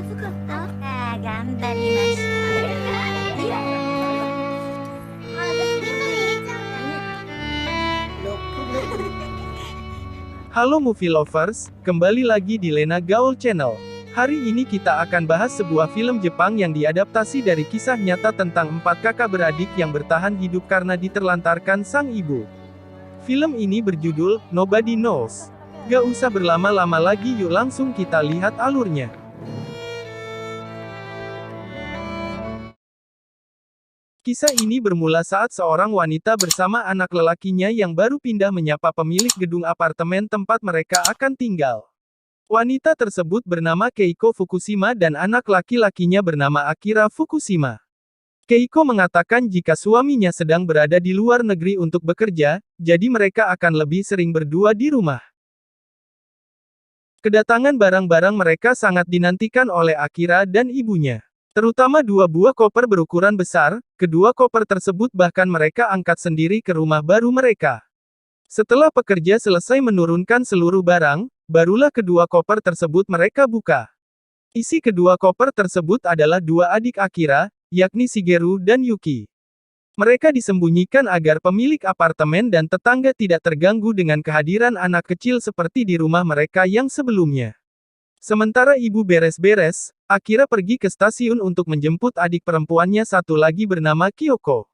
頑張りましたHalo Movie Lovers, kembali lagi di Lena Gaul Channel. Hari ini kita akan bahas sebuah film Jepang yang diadaptasi dari kisah nyata tentang 4 kakak beradik yang bertahan hidup karena diterlantarkan sang ibu. Film ini berjudul Nobody Knows. Gak usah berlama-lama lagi, yuk langsung kita lihat alurnya. Kisah ini bermula saat seorang wanita bersama anak lelakinya yang baru pindah menyapa pemilik gedung apartemen tempat mereka akan tinggal. Wanita tersebut bernama Keiko Fukushima dan anak laki-lakinya bernama Akira Fukushima. Keiko mengatakan jika suaminya sedang berada di luar negeri untuk bekerja, jadi mereka akan lebih sering berdua di rumah. Kedatangan barang-barang mereka sangat dinantikan oleh Akira dan ibunya. Terutama 2 buah koper berukuran besar, kedua koper tersebut bahkan mereka angkat sendiri ke rumah baru mereka. Setelah pekerja selesai menurunkan seluruh barang, barulah kedua koper tersebut mereka buka. Isi kedua koper tersebut adalah 2 adik Akira, yakni Shigeru dan Yuki. Mereka disembunyikan agar pemilik apartemen dan tetangga tidak terganggu dengan kehadiran anak kecil seperti di rumah mereka yang sebelumnya. Sementara ibu beres-beres, Akira pergi ke stasiun untuk menjemput adik perempuannya satu lagi bernama Kyoko.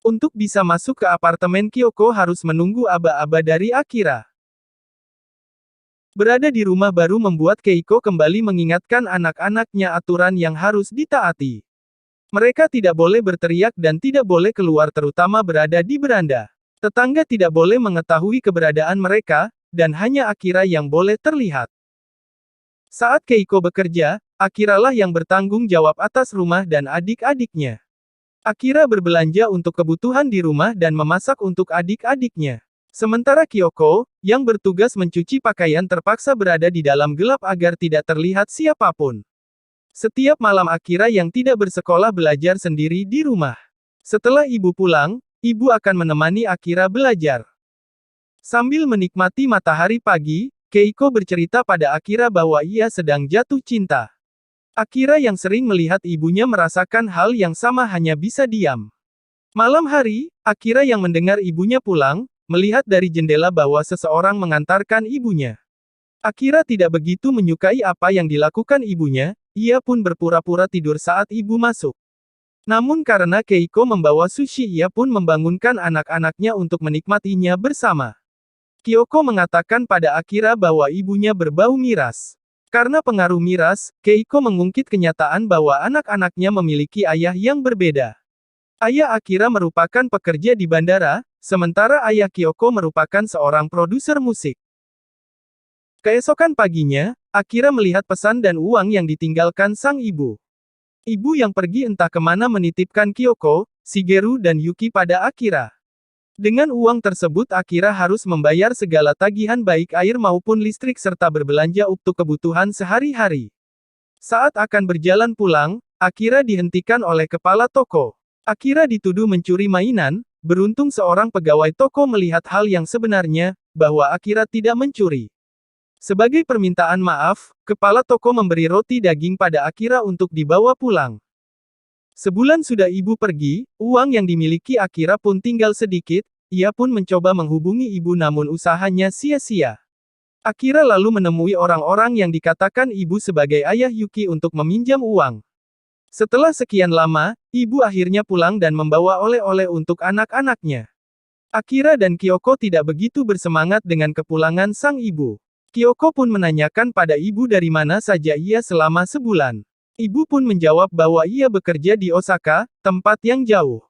Untuk bisa masuk ke apartemen Kyoko harus menunggu aba-aba dari Akira. Berada di rumah baru membuat Keiko kembali mengingatkan anak-anaknya aturan yang harus ditaati. Mereka tidak boleh berteriak dan tidak boleh keluar terutama berada di beranda. Tetangga tidak boleh mengetahui keberadaan mereka, dan hanya Akira yang boleh terlihat. Saat Keiko bekerja, Akira lah yang bertanggung jawab atas rumah dan adik-adiknya. Akira berbelanja untuk kebutuhan di rumah dan memasak untuk adik-adiknya. Sementara Kyoko, yang bertugas mencuci pakaian terpaksa berada di dalam gelap agar tidak terlihat siapapun. Setiap malam Akira yang tidak bersekolah belajar sendiri di rumah. Setelah ibu pulang, ibu akan menemani Akira belajar. Sambil menikmati matahari pagi, Keiko bercerita pada Akira bahwa ia sedang jatuh cinta. Akira yang sering melihat ibunya merasakan hal yang sama hanya bisa diam. Malam hari, Akira yang mendengar ibunya pulang, melihat dari jendela bahwa seseorang mengantarkan ibunya. Akira tidak begitu menyukai apa yang dilakukan ibunya, ia pun berpura-pura tidur saat ibu masuk. Namun karena Keiko membawa sushi, ia pun membangunkan anak-anaknya untuk menikmatinya bersama. Kyoko mengatakan pada Akira bahwa ibunya berbau miras. Karena pengaruh miras, Keiko mengungkit kenyataan bahwa anak-anaknya memiliki ayah yang berbeda. Ayah Akira merupakan pekerja di bandara, sementara ayah Kyoko merupakan seorang produser musik. Keesokan paginya, Akira melihat pesan dan uang yang ditinggalkan sang ibu. Ibu yang pergi entah kemana menitipkan Kyoko, Shigeru dan Yuki pada Akira. Dengan uang tersebut Akira harus membayar segala tagihan baik air maupun listrik serta berbelanja untuk kebutuhan sehari-hari. Saat akan berjalan pulang, Akira dihentikan oleh kepala toko. Akira dituduh mencuri mainan, beruntung seorang pegawai toko melihat hal yang sebenarnya, bahwa Akira tidak mencuri. Sebagai permintaan maaf, kepala toko memberi roti daging pada Akira untuk dibawa pulang. Sebulan sudah ibu pergi, uang yang dimiliki Akira pun tinggal sedikit, ia pun mencoba menghubungi ibu namun usahanya sia-sia. Akira lalu menemui orang-orang yang dikatakan ibu sebagai ayah Yuki untuk meminjam uang. Setelah sekian lama, ibu akhirnya pulang dan membawa oleh-oleh untuk anak-anaknya. Akira dan Kyoko tidak begitu bersemangat dengan kepulangan sang ibu. Kyoko pun menanyakan pada ibu dari mana saja ia selama sebulan. Ibu pun menjawab bahwa ia bekerja di Osaka, tempat yang jauh.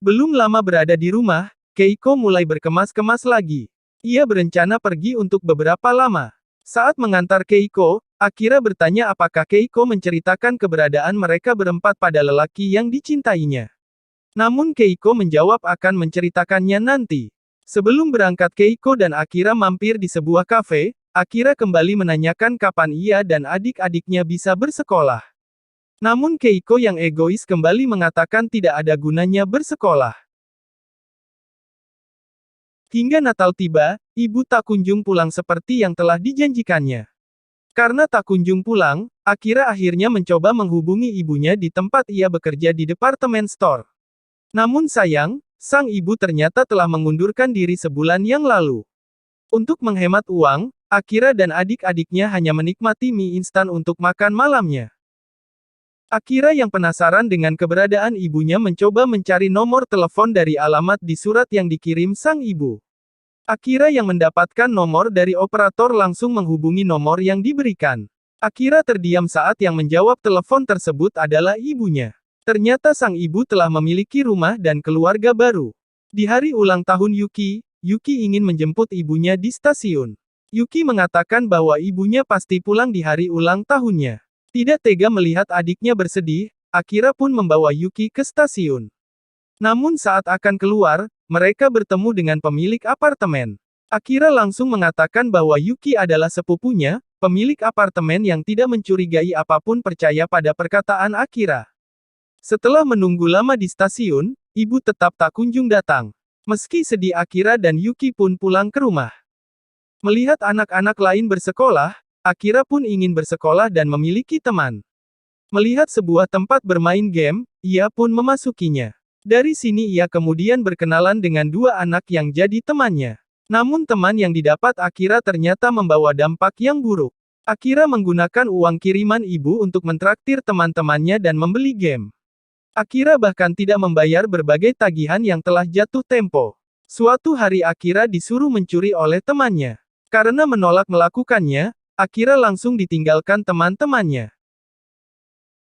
Belum lama berada di rumah, Keiko mulai berkemas-kemas lagi. Ia berencana pergi untuk beberapa lama. Saat mengantar Keiko, Akira bertanya apakah Keiko menceritakan keberadaan mereka berempat pada lelaki yang dicintainya. Namun Keiko menjawab akan menceritakannya nanti. Sebelum berangkat Keiko dan Akira mampir di sebuah kafe, Akira kembali menanyakan kapan ia dan adik-adiknya bisa bersekolah. Namun Keiko yang egois kembali mengatakan tidak ada gunanya bersekolah. Hingga Natal tiba, ibu tak kunjung pulang seperti yang telah dijanjikannya. Karena tak kunjung pulang, Akira akhirnya mencoba menghubungi ibunya di tempat ia bekerja di departemen store. Namun sayang, sang ibu ternyata telah mengundurkan diri sebulan yang lalu. Untuk menghemat uang, Akira dan adik-adiknya hanya menikmati mie instan untuk makan malamnya. Akira yang penasaran dengan keberadaan ibunya mencoba mencari nomor telepon dari alamat di surat yang dikirim sang ibu. Akira yang mendapatkan nomor dari operator langsung menghubungi nomor yang diberikan. Akira terdiam saat yang menjawab telepon tersebut adalah ibunya. Ternyata sang ibu telah memiliki rumah dan keluarga baru. Di hari ulang tahun Yuki, Yuki ingin menjemput ibunya di stasiun. Yuki mengatakan bahwa ibunya pasti pulang di hari ulang tahunnya. Tidak tega melihat adiknya bersedih, Akira pun membawa Yuki ke stasiun. Namun saat akan keluar, mereka bertemu dengan pemilik apartemen. Akira langsung mengatakan bahwa Yuki adalah sepupunya, pemilik apartemen yang tidak mencurigai apapun percaya pada perkataan Akira. Setelah menunggu lama di stasiun, ibu tetap tak kunjung datang. Meski sedih Akira dan Yuki pun pulang ke rumah. Melihat anak-anak lain bersekolah, Akira pun ingin bersekolah dan memiliki teman. Melihat sebuah tempat bermain game, ia pun memasukinya. Dari sini ia kemudian berkenalan dengan dua anak yang jadi temannya. Namun teman yang didapat Akira ternyata membawa dampak yang buruk. Akira menggunakan uang kiriman ibu untuk mentraktir teman-temannya dan membeli game. Akira bahkan tidak membayar berbagai tagihan yang telah jatuh tempo. Suatu hari Akira disuruh mencuri oleh temannya. Karena menolak melakukannya, Akira langsung ditinggalkan teman-temannya.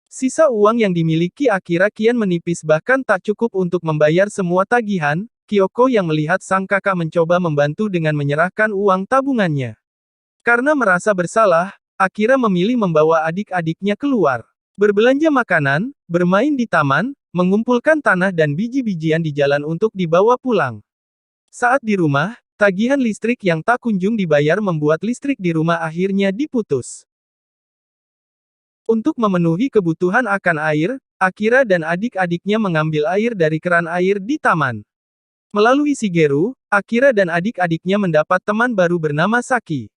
Sisa uang yang dimiliki Akira kian menipis bahkan tak cukup untuk membayar semua tagihan. Kyoko yang melihat sang kakak mencoba membantu dengan menyerahkan uang tabungannya. Karena merasa bersalah, Akira memilih membawa adik-adiknya keluar. Berbelanja makanan, bermain di taman, mengumpulkan tanah dan biji-bijian di jalan untuk dibawa pulang. Saat di rumah, tagihan listrik yang tak kunjung dibayar membuat listrik di rumah akhirnya diputus. Untuk memenuhi kebutuhan akan air, Akira dan adik-adiknya mengambil air dari keran air di taman. Melalui Shigeru, Akira dan adik-adiknya mendapat teman baru bernama Saki.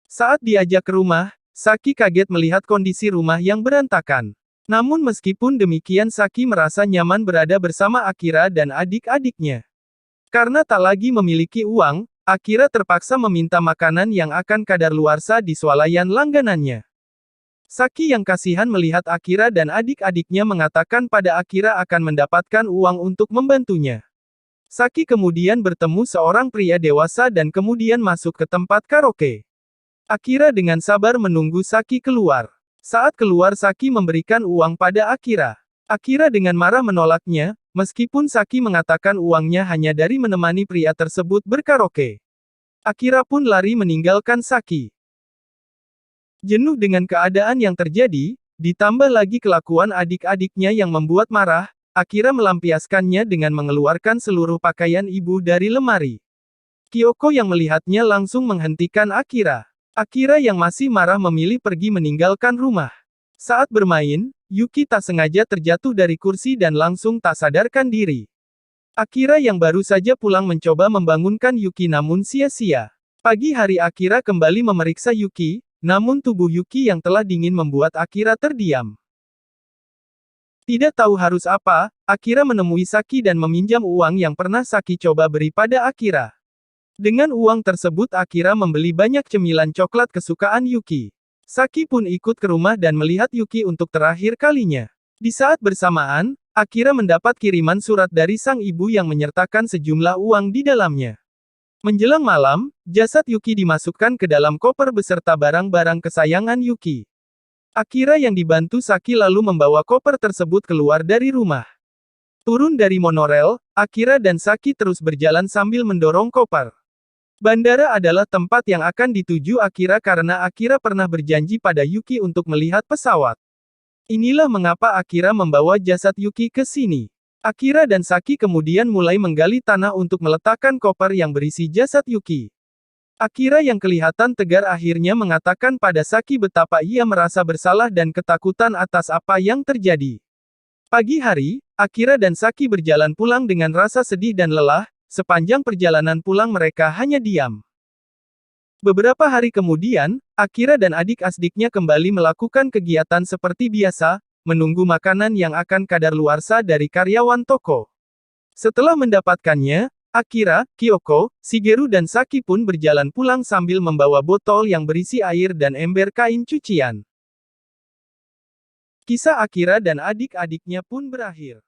Saat diajak ke rumah, Saki kaget melihat kondisi rumah yang berantakan. Namun meskipun demikian Saki merasa nyaman berada bersama Akira dan adik-adiknya. Karena tak lagi memiliki uang, Akira terpaksa meminta makanan yang akan kadaluarsa di swalayan langganannya. Saki yang kasihan melihat Akira dan adik-adiknya mengatakan pada Akira akan mendapatkan uang untuk membantunya. Saki kemudian bertemu seorang pria dewasa dan kemudian masuk ke tempat karaoke. Akira dengan sabar menunggu Saki keluar. Saat keluar Saki memberikan uang pada Akira. Akira dengan marah menolaknya, meskipun Saki mengatakan uangnya hanya dari menemani pria tersebut berkaraoke. Akira pun lari meninggalkan Saki. Jenuh dengan keadaan yang terjadi, ditambah lagi kelakuan adik-adiknya yang membuat marah, Akira melampiaskannya dengan mengeluarkan seluruh pakaian ibu dari lemari. Kyoko yang melihatnya langsung menghentikan Akira. Akira yang masih marah memilih pergi meninggalkan rumah. Saat bermain, Yuki tak sengaja terjatuh dari kursi dan langsung tak sadarkan diri. Akira yang baru saja pulang mencoba membangunkan Yuki namun sia-sia. Pagi hari Akira kembali memeriksa Yuki, namun tubuh Yuki yang telah dingin membuat Akira terdiam. Tidak tahu harus apa, Akira menemui Saki dan meminjam uang yang pernah Saki coba beri pada Akira. Dengan uang tersebut Akira membeli banyak cemilan coklat kesukaan Yuki. Saki pun ikut ke rumah dan melihat Yuki untuk terakhir kalinya. Di saat bersamaan, Akira mendapat kiriman surat dari sang ibu yang menyertakan sejumlah uang di dalamnya. Menjelang malam, jasad Yuki dimasukkan ke dalam koper beserta barang-barang kesayangan Yuki. Akira yang dibantu Saki lalu membawa koper tersebut keluar dari rumah. Turun dari monorel, Akira dan Saki terus berjalan sambil mendorong koper. Bandara adalah tempat yang akan dituju Akira karena Akira pernah berjanji pada Yuki untuk melihat pesawat. Inilah mengapa Akira membawa jasad Yuki ke sini. Akira dan Saki kemudian mulai menggali tanah untuk meletakkan koper yang berisi jasad Yuki. Akira yang kelihatan tegar akhirnya mengatakan pada Saki betapa ia merasa bersalah dan ketakutan atas apa yang terjadi. Pagi hari, Akira dan Saki berjalan pulang dengan rasa sedih dan lelah. Sepanjang perjalanan pulang mereka hanya diam. Beberapa hari kemudian, Akira dan adik-adiknya kembali melakukan kegiatan seperti biasa, menunggu makanan yang akan kadaluarsa dari karyawan toko. Setelah mendapatkannya, Akira, Kyoko, Shigeru dan Saki pun berjalan pulang sambil membawa botol yang berisi air dan ember kain cucian. Kisah Akira dan adik-adiknya pun berakhir.